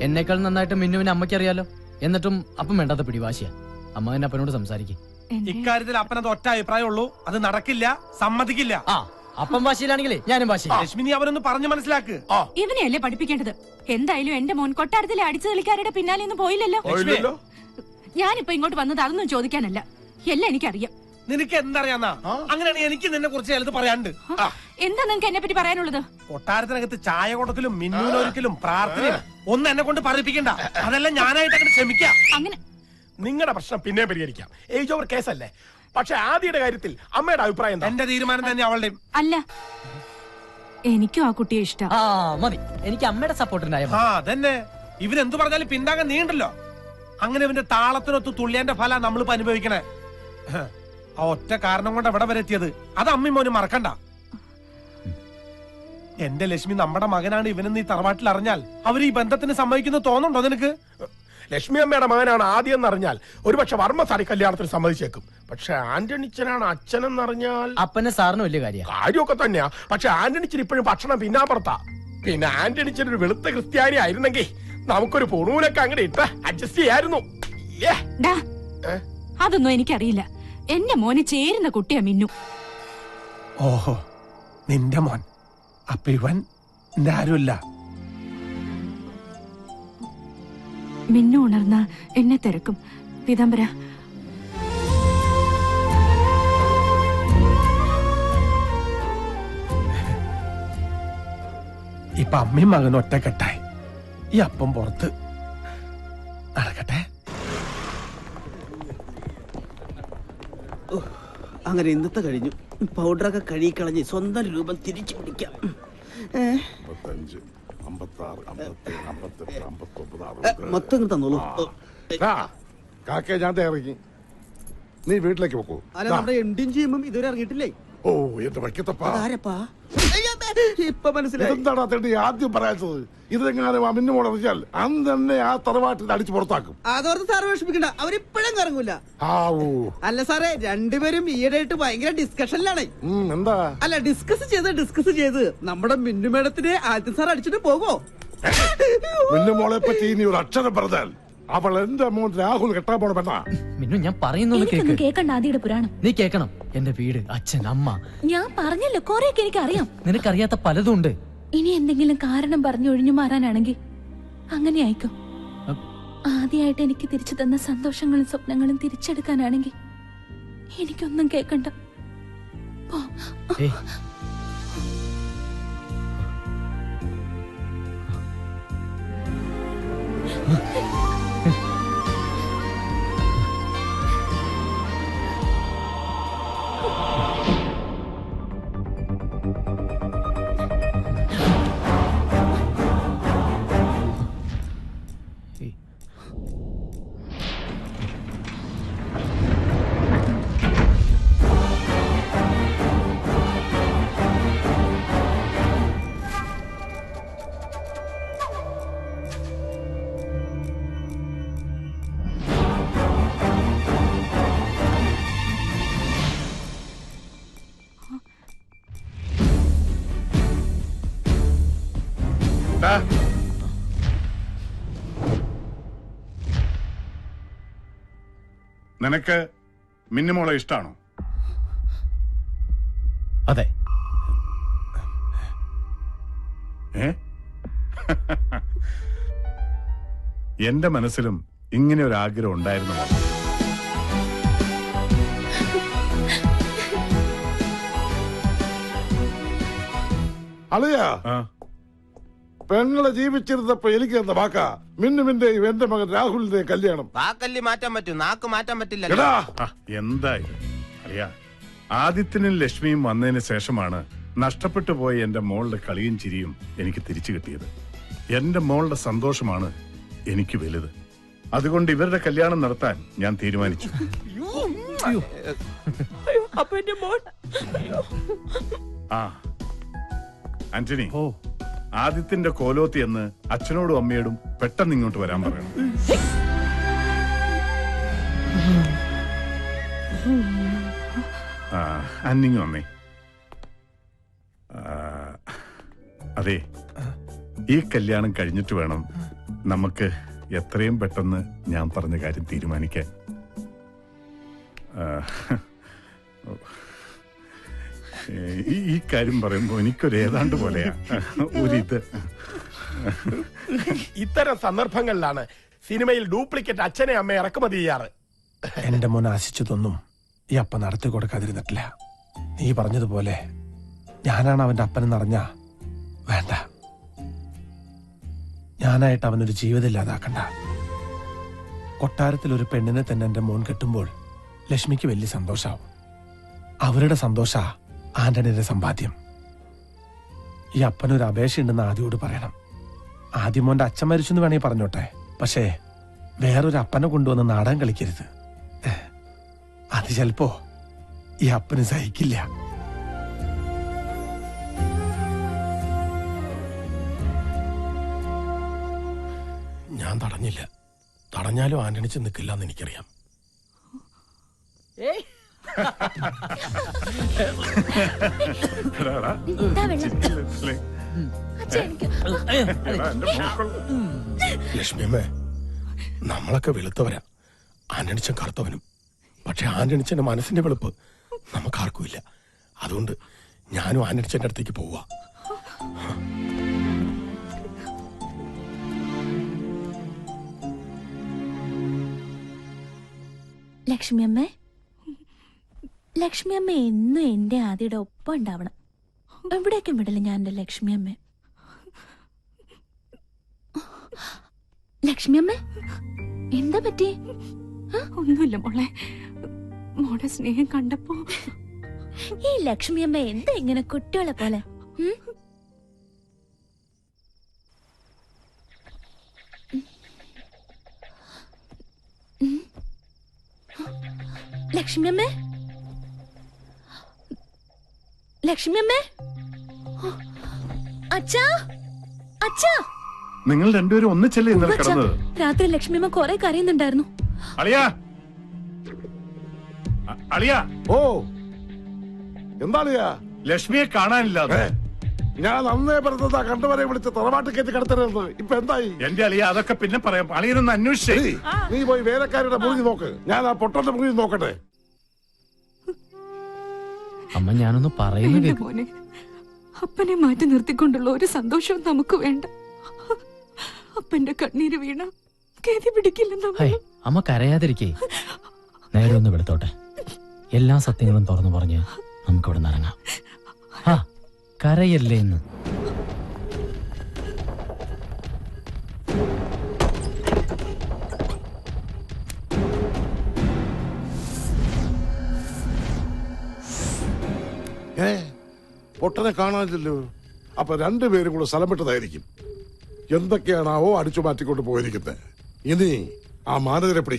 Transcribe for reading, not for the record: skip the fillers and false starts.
എന്നേക്കാൾ നന്നായിട്ട് മിന്നുവിനെ അമ്മയ്ക്ക് അറിയാലോ. എന്നിട്ടും അപ്പം വേണ്ടാത്ത പിടിവാശിയാ. അമ്മ എന്നെ അപ്പനോട് സമ്സാരിക്കും. ഇക്കാര്യത്തിൽ അപ്പനത് ഒറ്റ അഭിപ്രായമുള്ളൂ. അത് നടക്കില്ല, സമ്മതിക്കില്ല. അപ്പം ഭാഷയിലാണെങ്കിലേ ഞാനും ഭാഷ. ലക്ഷ്മി, നീ അവനൊന്ന് പറഞ്ഞു മനസ്സിലാക്ക്. ഇവനെയല്ലേ പഠിപ്പിക്കേണ്ടത്. എന്തായാലും എന്റെ മോൻ കൊട്ടാരത്തിലെ അടിച്ചു കളിക്കാരുടെ പിന്നാലെ ഒന്നും പോയില്ലല്ലോ. ഞാനിപ്പോ ഇങ്ങോട്ട് വന്നത് അതൊന്നും ചോദിക്കാനല്ല, എല്ലാം എനിക്കറിയാം. നിനക്ക് എന്തറിയാന്നാ? അങ്ങനെയാണെങ്കിൽ എനിക്ക് നിന്നെ കുറിച്ച് ചിലത് പറയാനുണ്ട്. എന്താ നിനക്ക് എന്നെ പറ്റി പറയാനുള്ളത്? കൊട്ടാരത്തിനകത്ത് ചായ കൊടുക്കലും മിന്നൂനൊരിക്കലും പ്രാർത്ഥനയും ഒന്നും എന്നെ കൊണ്ട് പറയിപ്പിക്കണ്ട. അതെല്ലാം ഞാനായിട്ട് അങ്ങനെ ക്ഷമിക്കാം. അങ്ങനെ നിങ്ങളുടെ പ്രശ്നം പിന്നെ പരിഹരിക്കാം. ഏജ് ഓവർ കേസല്ലേ. പക്ഷെ ആദ്യയുടെ കാര്യത്തിൽ അമ്മയുടെ അഭിപ്രായം എന്താ? എന്റെ തീരുമാനം തന്നെ അവളുടെയും. അല്ല, എനിക്കും ആ കുട്ടിയെ ഇഷ്ടം. മതി, എനിക്ക് അമ്മയുടെ സപ്പോർട്ടുണ്ടായ അതന്നെ. ഇവരെന്തു പറഞ്ഞാലും പിന്താകാൻ നീണ്ടല്ലോ. അങ്ങനെ ഇവന്റെ താളത്തിനൊത്ത് തുള്ളിയന്റെ ഫല നമ്മളിപ്പോ അനുഭവിക്കണേ. ആ ഒറ്റ കാരണം കൊണ്ട് എവിടെ വരെ എത്തിയത് അത് അമ്മയും മോനും മറക്കണ്ട. എന്റെ ലക്ഷ്മി നമ്മുടെ മകനാണ് ഇവനെന്ന് ഈ തറവാട്ടിൽ അറിഞ്ഞാൽ അവർ ഈ ബന്ധത്തിന് സമ്മതിക്കുന്നത് തോന്നുന്നുണ്ടോ നിനക്ക്? ലക്ഷ്മി അമ്മയുടെ മകനാണ് ആദ്യം എന്നറിഞ്ഞാൽ ഒരുപക്ഷെ വർമ്മ സാരി കല്യാണത്തിന് സമ്മതിച്ചേക്കും. പക്ഷെ ആന്റണിച്ചനാണ് അച്ഛനെന്നറിഞ്ഞാൽ അപ്പനെ സാറിന് വലിയ കാര്യമൊക്കെ തന്നെയാ. പക്ഷെ ആന്റണിച്ചൻ ഇപ്പോഴും ഭക്ഷണം പിന്നാമ്പുറത്താ. പിന്നെ ആന്റണിച്ചൻ ഒരു വെളുത്ത ക്രിസ്ത്യാനി ആയിരുന്നെങ്കിൽ നമുക്കൊരു പൊണൂലൊക്കെ അങ്ങനെ ഇട്ട് അഡ്ജസ്റ്റ് ചെയ്യായിരുന്നു. അതൊന്നും എനിക്കറിയില്ല. എന്റെ മോന് ചേരുന്ന കുട്ടിയാ മിന്നു. ഓഹോ, നിന്റെ മോൻ. അപ്പൊ ഇവൻ എന്റെ ആരുമല്ല. മിന്നു ഉണർന്ന എന്നെ തിരക്കും. പീതാംബര, ഇപ്പൊ അമ്മയും മകനും ഒറ്റക്കെട്ടായി. ഈ അപ്പം പുറത്ത് നടക്കട്ടെ. അങ്ങനെ ഇന്നത്തെ കഴിഞ്ഞു. പൗഡറൊക്കെ കഴുകിക്കളഞ്ഞ് സ്വന്തം രൂപം തിരിച്ചു പിടിക്കാം. മൊത്തം ഇങ്ങ് തന്നോളൂ. കാക്കേ ഞാൻ ഇറങ്ങി, നീ വീട്ടിലേക്ക് പോക്കൂ. അല്ല, നമ്മുടെ എൻഡിൻ ചെയ്യുമ്പം ഇതുവരെ ഇറങ്ങിയിട്ടില്ലേ? ഓ എന്റെ വയ്ക്കത്തപ്പാ, ഇപ്പൊ മനസ്സിലായി. എന്താടാ തേണ്ടി ആദ്യം പറയാത്തത്? ഇതെങ്ങാനും അമിന്നു മോൾ അറിഞ്ഞാൽ അന്ന് തന്നെ ആ തറവാട്ടിൽ അടിച്ചു പുറത്താക്കും. അതോർത്ത് സാറ് വിഷമിക്കണ്ട, അവരിപ്പോഴും കറങ്ങൂല. അല്ല സാറേ, രണ്ടുപേരും ഈയിടെയായിട്ട് ഭയങ്കര ഡിസ്കഷനിലാണ്. എന്താ? അല്ല, ഡിസ്കസ് ചെയ്ത് നമ്മുടെ മിന്നു മേഡത്തിനെ ആദ്യം സാർ അടിച്ചിട്ട് പോകോ? മിന്നു മോളെ പറ്റി ഇനി ഒരു അക്ഷരം പറഞ്ഞാൽ അവൾ എന്റെ മോൻ രാഹുൽ കെട്ടാൻ പോണ പെണ്ണാ. മിന്നു, ഞാൻ പറയുന്നു കേക്കണ്ട. ആദിയുടെ പുരാണം നീ കേക്കണം. എന്റെ വീട്, അച്ഛൻ, അമ്മ. ഞാൻ പറഞ്ഞല്ലോ, കൊറേയൊക്കെ എനിക്കറിയാം. നിനക്കറിയാത്ത പലതും ഉണ്ട്. ഇനി എന്തെങ്കിലും കാരണം പറഞ്ഞു ഒഴിഞ്ഞു മാറാനാണെങ്കിൽ അങ്ങനെ ആയിക്കോ. ആദ്യമായിട്ട് എനിക്ക് തിരിച്ചു തന്ന സന്തോഷങ്ങളും സ്വപ്നങ്ങളും തിരിച്ചെടുക്കാനാണെങ്കിൽ എനിക്കൊന്നും കേക്കണ്ട. നിനക്ക് മിന്നുമോളെ ഇഷ്ടാണോ? അതെ. എന്റെ മനസ്സിലും ഇങ്ങനെ ഒരു ആഗ്രഹം ഉണ്ടായിരുന്നു. അളിയാ, പെങ്ങളെ ജീവിച്ചിരുന്നപ്പോ എനിക്ക് തന്ന വാക്കാ മിന്നുവിന്റെയും എന്റെ മകൻ രാഹുലിന്റെയും കല്യാണം. വാക്കല്ലി മാറ്റാൻ പറ്റും, നാക്ക് മാറ്റാൻ പറ്റില്ല. എന്തായി അറിയാ, ആദിത്യനും ലക്ഷ്മിയും വന്നതിന് ശേഷമാണ് നഷ്ടപ്പെട്ടു പോയ എന്റെ മോളുടെ കളിയും ചിരിയും എനിക്ക് തിരിച്ചു കിട്ടിയത്. എന്റെ മോളുടെ സന്തോഷമാണ് എനിക്ക് വലുത്. അതുകൊണ്ട് ഇവരുടെ കല്യാണം നടത്താൻ ഞാൻ തീരുമാനിച്ചു. ആന്റണി, ആദിത്യന്റെ കോലോത്തി എന്ന് അച്ഛനോടും അമ്മയോടും പെട്ടെന്ന് ഇങ്ങോട്ട് വരാൻ പറയണം. അന്നിങ് വന്നേ. അതെ, ഈ കല്യാണം കഴിഞ്ഞിട്ട് വേണം നമുക്ക് എത്രയും പെട്ടെന്ന് ഞാൻ പറഞ്ഞ കാര്യം തീരുമാനിക്കാൻ. ഈ കാര്യം പറയുമ്പോ എനിക്കൊരു ഏതാണ്ട് പോലെയാ ഒരിത്. ഇത്തരം സന്ദർഭങ്ങളിലാണ് സിനിമയിൽ ഡ്യൂപ്ലിക്കേറ്റ് അച്ഛനെ അമ്മയെ ഇറക്കുമതി ചെയ്യാറ്. എന്റെ മോൻ ആശിച്ചതൊന്നും ഈ അപ്പ നടത്തി കൊടുക്കാതിരുന്നിട്ടില്ല. നീ പറഞ്ഞതുപോലെ ഞാനാണ് അവന്റെ അപ്പനെന്ന് അറിഞ്ഞ വേണ്ട, ഞാനായിട്ട് അവനൊരു ജീവിതം ഇല്ലാതാക്കണ്ട. കൊട്ടാരത്തിൽ ഒരു പെണ്ണിനെ തന്നെ എന്റെ മോൻ കെട്ടുമ്പോൾ ലക്ഷ്മിക്ക് വലിയ സന്തോഷാവും. അവരുടെ സന്തോഷ ആന്റണിയുടെ സമ്പാദ്യം. ഈ അപ്പനൊരു അപേക്ഷയുണ്ടെന്ന് ആദ്യോട് പറയണം. ആദ്യം മോന്റെ അച്ഛൻ മരിച്ചു എന്ന് വേണമെങ്കിൽ പറഞ്ഞോട്ടെ, പക്ഷേ വേറൊരു അപ്പനെ കൊണ്ടുവന്ന് നാടകം കളിക്കരുത്. അത് ചിലപ്പോ ഈ അപ്പന് സഹിക്കില്ല. ഞാൻ തടഞ്ഞില്ല. തടഞ്ഞാലും ആന്റണിച്ച് നിൽക്കില്ല എന്ന് എനിക്കറിയാം. ലക്ഷ്മിയമ്മേ, നമ്മളൊക്കെ വെളുത്തവരാ, ആന്റണിച്ചൻ കറുത്തവനും. പക്ഷെ ആന്റണിച്ചന്റെ മനസ്സിന്റെ വെളുപ്പ് നമുക്കാർക്കുമില്ല. അതുകൊണ്ട് ഞാനും ആന്റണിച്ചന്റെ അടുത്തേക്ക് പോവാ. ലക്ഷ്മിയമ്മേ, ലക്ഷ്മിയമ്മ എന്നും എന്റെ ആദിയുടെ ഒപ്പം ഉണ്ടാവണം. എവിടേക്കും വിടില്ല ഞാൻ എന്റെ ലക്ഷ്മിയമ്മേ. ലക്ഷ്മിയമ്മേ, എന്താ പറ്റി? ഒന്നുമില്ല മോളെ, മോടെ സ്നേഹം കണ്ടപ്പോ. ഈ ലക്ഷ്മിയമ്മ എന്താ ഇങ്ങനെ കുട്ടികളെ പോലെ? ലക്ഷ്മിയമ്മേ, ലക്ഷ്മിയമ്മേ, അച്ഛാ, അച്ഛാ. നിങ്ങൾ രണ്ടുപേരും ഒന്നിച്ചല്ലേ ഇന്നലെ കിടന്നത്? രാത്രി ലക്ഷ്മിയമ്മ കുറെ കരയുന്നുണ്ടായിരുന്നു. അളിയാ, അളിയാ. ഓ, എന്താളിയാ? ലക്ഷ്മിയെ കാണാനില്ലാതെ. ഞാൻ അന്നേ പറഞ്ഞതാ കണ്ടുവരെ വിളിച്ച് തറവാട്ട് കയറ്റി കിടത്തരുത്. ഇപ്പൊ എന്തായി? എന്റെ അളിയ, അതൊക്കെ പിന്നെ പറയാം. അളിയനൊന്ന് അന്വേഷിച്ചേ. നീ പോയി വേലക്കാരുടെ മുറി നോക്ക്, ഞാൻ ആ പൊട്ടന്റെ മുറി നോക്കട്ടെ. അമ്മ ഞാനൊന്ന് പറയുന്നത് വേണ്ട മോനെ, അപ്പനെ മാറ്റി നിർത്തിക്കൊണ്ടുള്ള ഒരു സന്തോഷവും നമുക്ക് വേണ്ട. അപ്പന്റെ കണ്ണീര് വീണ ഗതി പിടിക്കില്ലെന്ന്. അമ്മ കരയാതിരിക്കേ. നേരെ ഒന്ന് വെളുത്തോട്ടെ. എല്ലാ സത്യങ്ങളും തുറന്നു പറഞ്ഞ് നമുക്കിവിടെ നിറങ്ങാം. ആ, കരയല്ലേ എന്ന്. പൊട്ടനെ കാണാനില്ലല്ലോ. അപ്പൊ രണ്ടുപേരും കൂടെ സ്ഥലം വിട്ടതായിരിക്കും. എന്തൊക്കെയാണാവോ അടിച്ചു മാറ്റിക്കൊണ്ട് പോയിരിക്കുന്നത്. ഇനി ആ മാനേജരെ പിടിക്കും.